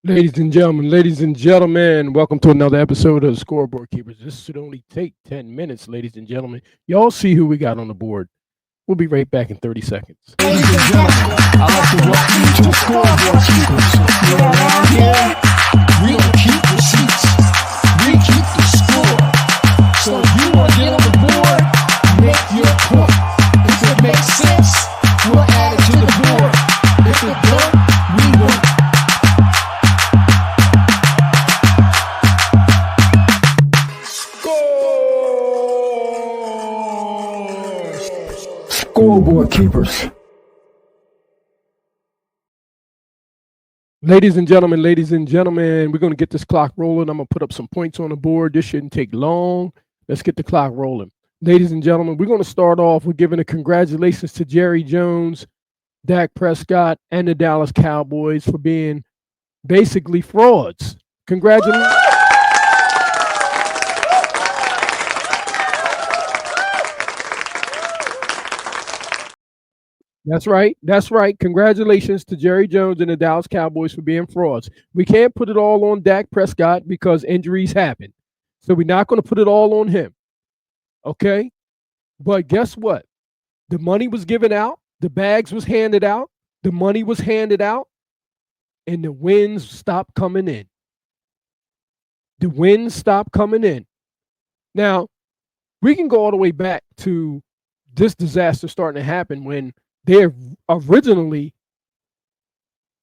Ladies and gentlemen, welcome to another episode of Scoreboard Keepers. This should only take 10 minutes, ladies and gentlemen. Y'all see who we got on the board. We'll be right back in 30 seconds. Ladies and gentlemen, I'd like to welcome you to the Scoreboard Keepers. You're around here, we don't keep receipts, we keep the score. So if you want to get on the board, make your point. If it makes sense, we'll add it to the board. If it don't, we won't. Scoreboard Keepers. Ladies and gentlemen, we're going to get this clock rolling. I'm going to put up some points on the board. This shouldn't take long. Let's get the clock rolling. Ladies and gentlemen, we're going to start off with giving a congratulations to Jerry Jones, Dak Prescott, and the Dallas Cowboys for being basically frauds. Congratulations. That's right. That's right. Congratulations to Jerry Jones and the Dallas Cowboys for being frauds. We can't put it all on Dak Prescott because injuries happen. So we're not going to put it all on him. Okay? But guess what? The money was given out. The bags was handed out. The money was handed out. And the wins stopped coming in. The wins stopped coming in. Now, we can go all the way back to this disaster starting to happen when they originally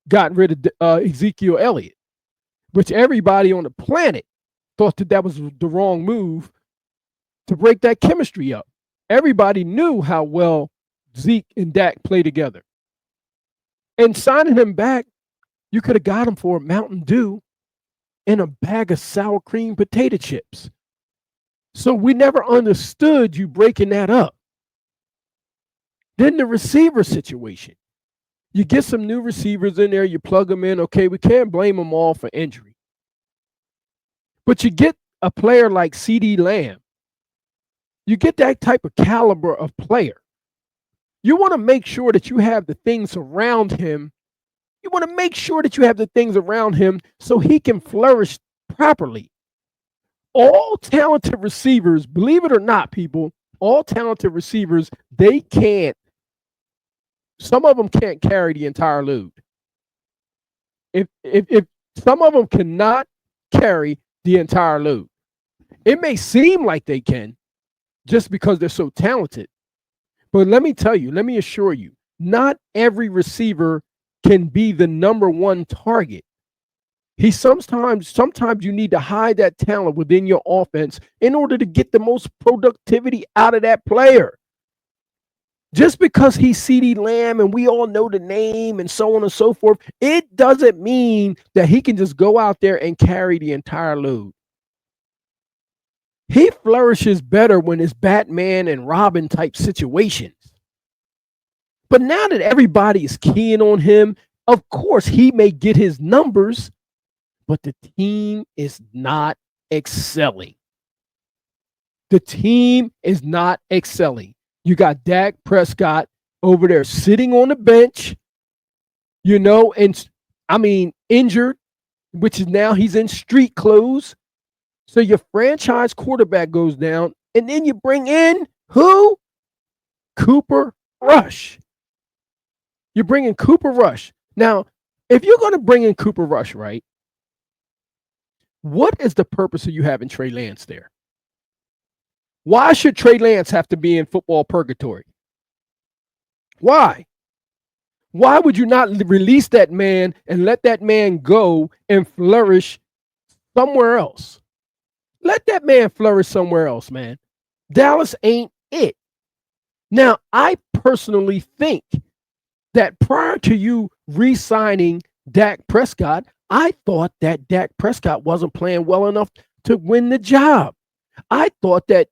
got rid of Ezekiel Elliott, which everybody on the planet thought that was the wrong move to break that chemistry up. Everybody knew how well Zeke and Dak play together. And signing him back, you could have got him for a Mountain Dew and a bag of sour cream potato chips. So we never understood you breaking that up. Then the receiver situation. You get some new receivers in there, you plug them in. Okay, we can't blame them all for injury. But you get a player like CeeDee Lamb. You get that type of caliber of player. You want to make sure that you have the things around him. You want to make sure that you have the things around him so he can flourish properly. All talented receivers, believe it or not, people, all talented receivers, they can't. Some of them can't carry the entire load. If some of them cannot carry the entire load, it may seem like they can just because they're so talented. But let me tell you, let me assure you, not every receiver can be the number one target. Sometimes you need to hide that talent within your offense in order to get the most productivity out of that player. Just because he's CeeDee Lamb and we all know the name and so on and so forth, it doesn't mean that he can just go out there and carry the entire load. He flourishes better when it's Batman and Robin type situations. But now that everybody is keying on him, of course he may get his numbers, but the team is not excelling. The team is not excelling. You got Dak Prescott over there sitting on the bench, injured, which is now he's in street clothes. So your franchise quarterback goes down, and then you bring in who? Cooper Rush. You're bringing Cooper Rush. Now, if you're going to bring in Cooper Rush, right, what is the purpose of you having Trey Lance there? Why should Trey Lance have to be in football purgatory? Why? Why would you not release that man and let that man go and flourish somewhere else? Let that man flourish somewhere else, man. Dallas ain't it. Now, I personally think that prior to you re-signing Dak Prescott, I thought that Dak Prescott wasn't playing well enough to win the job. I thought that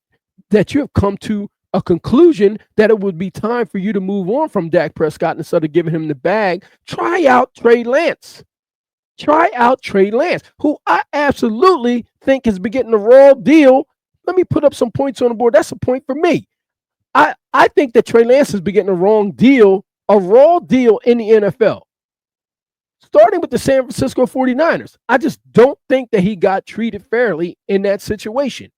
you have come to a conclusion that it would be time for you to move on from Dak Prescott instead of giving him the bag. Try out Trey Lance. Try out Trey Lance, who I absolutely think has been getting a raw deal. Let me put up some points on the board. That's a point for me. I think that Trey Lance has been getting a raw deal in the NFL. starting with the San Francisco 49ers. I just don't think that he got treated fairly in that situation.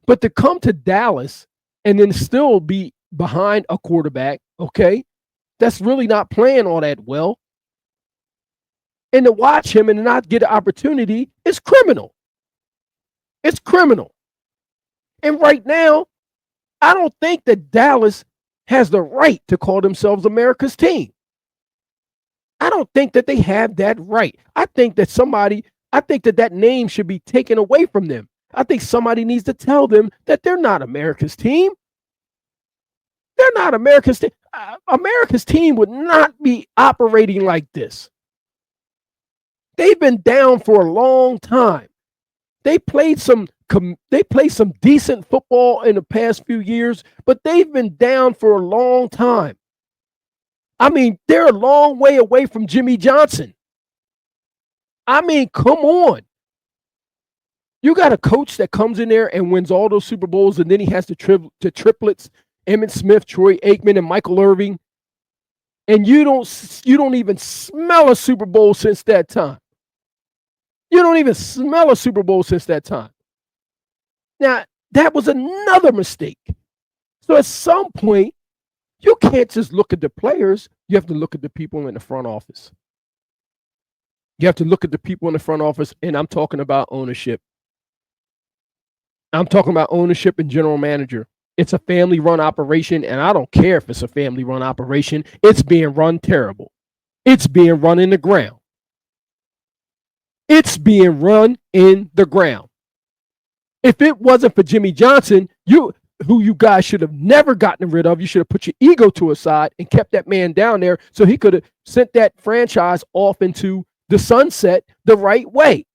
But to come to Dallas and then still be behind a quarterback, okay, that's really not playing all that well. And to watch him and not get an opportunity is criminal. It's criminal. And right now, I don't think that Dallas has the right to call themselves America's team. I don't think that they have that right. I think that that name should be taken away from them. I think somebody needs to tell them that they're not America's team. They're not America's team. America's team would not be operating like this. They've been down for a long time. They played some decent football in the past few years, but they've been down for a long time. I mean, they're a long way away from Jimmy Johnson. I mean, come on. You got a coach that comes in there and wins all those Super Bowls, and then he has the triplets, Emmitt Smith, Troy Aikman, and Michael Irving, and you don't even smell a Super Bowl since that time. You don't even smell a Super Bowl since that time. Now, that was another mistake. So at some point, you can't just look at the players. You have to look at the people in the front office. You have to look at the people in the front office, and I'm talking about ownership. I'm talking about ownership and general manager. It's a family-run operation, and I don't care if it's a family-run operation. It's being run terrible. It's being run in the ground. It's being run in the ground. If it wasn't for Jimmy Johnson, who you guys should have never gotten rid of, you should have put your ego to a side and kept that man down there so he could have sent that franchise off into the sunset the right way.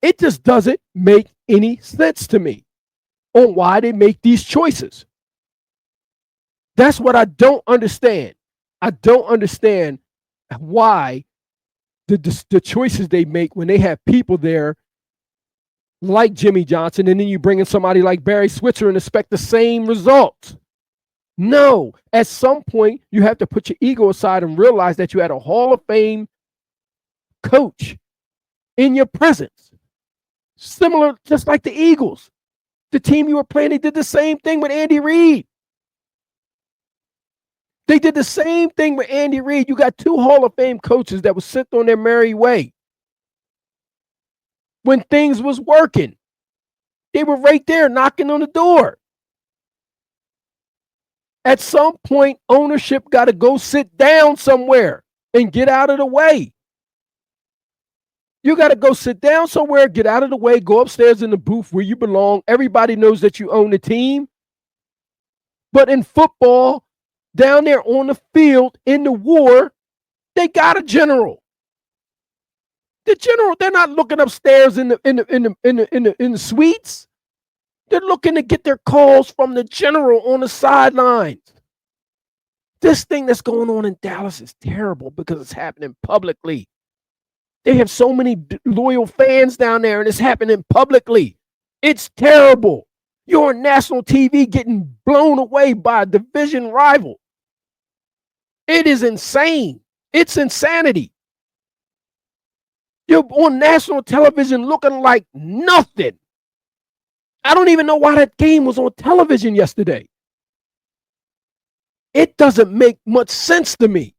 It just doesn't make any sense to me on why they make these choices. That's what I don't understand. I don't understand why the choices they make when they have people there like Jimmy Johnson, and then you bring in somebody like Barry Switzer and expect the same results. No, at some point, you have to put your ego aside and realize that you had a Hall of Fame coach in your presence. Similar, just like the Eagles. The team you were playing, they did the same thing with Andy Reid. They did the same thing with Andy Reid. You got two Hall of Fame coaches that were sent on their merry way. When things was working, they were right there knocking on the door. At some point, ownership got to go sit down somewhere and get out of the way. You got to go sit down somewhere, get out of the way, go upstairs in the booth where you belong. Everybody knows that you own the team. But in football, down there on the field in the war, they got a general. The general, they're not looking upstairs in the suites. They're looking to get their calls from the general on the sidelines. This thing that's going on in Dallas is terrible because it's happening publicly. They have so many loyal fans down there, and it's happening publicly. It's terrible. You're on national TV getting blown away by a division rival. It is insane. It's insanity. You're on national television looking like nothing. I don't even know why that game was on television yesterday. It doesn't make much sense to me.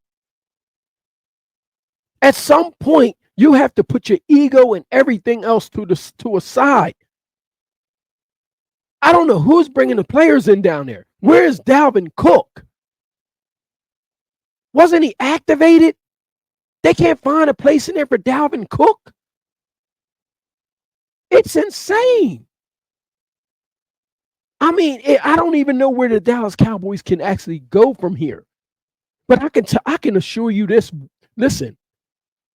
At some point, you have to put your ego and everything else to a side. I don't know who's bringing the players in down there. Where is Dalvin Cook? Wasn't he activated? They can't find a place in there for Dalvin Cook. It's insane. I mean, I don't even know where the Dallas Cowboys can actually go from here. But I can assure you this. Listen,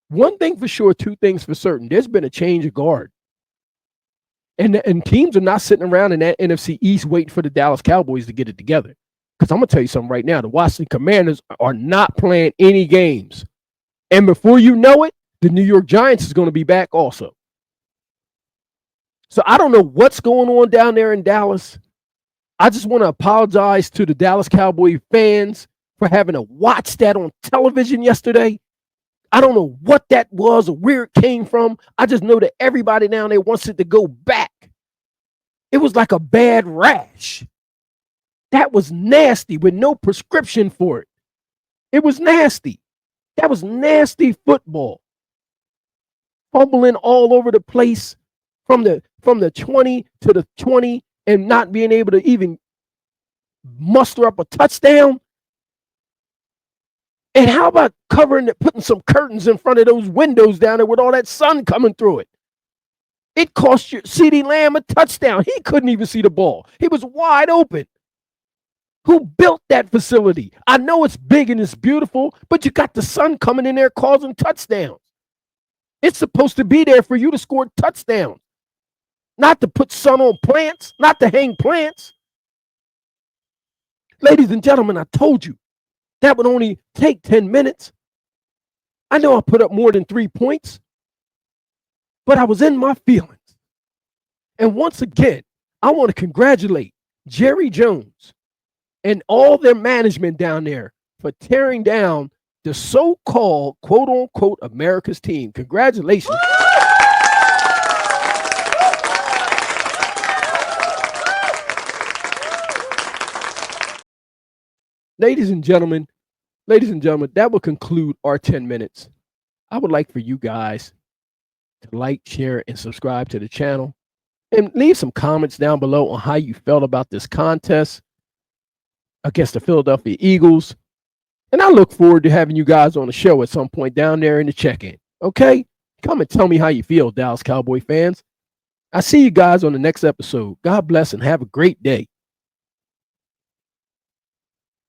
one thing for sure, two things for certain. There's been a change of guard. And teams are not sitting around in that NFC East waiting for the Dallas Cowboys to get it together. Because I'm going to tell you something right now. The Washington Commanders are not playing any games. And before you know it, the New York Giants is going to be back also. So I don't know what's going on down there in Dallas. I just want to apologize to the Dallas Cowboy fans for having to watch that on television yesterday. I don't know what that was or where it came from. I just know that everybody down there wants it to go back. It was like a bad rash. That was nasty with no prescription for it. It was nasty. That was nasty football. Fumbling all over the place from the 20 to the 20 and not being able to even muster up a touchdown. And how about covering it, putting some curtains in front of those windows down there with all that sun coming through it? It cost you CeeDee Lamb a touchdown. He couldn't even see the ball. He was wide open. Who built that facility? I know it's big and it's beautiful, but you got the sun coming in there causing touchdowns. It's supposed to be there for you to score touchdowns, not to put sun on plants, not to hang plants. Ladies and gentlemen, I told you that would only take 10 minutes. I know I put up more than 3 points, but I was in my feelings. And once again, I want to congratulate Jerry Jones and all their management down there for tearing down the so-called, quote-unquote, America's team. Congratulations. Ladies and gentlemen, that will conclude our 10 minutes. I would like for you guys to like, share, and subscribe to the channel. And leave some comments down below on how you felt about this contest against the Philadelphia Eagles. And I look forward to having you guys on the show at some point down there in the check-in. Okay? Come and tell me how you feel, Dallas Cowboy fans. I see you guys on the next episode. God bless and have a great day.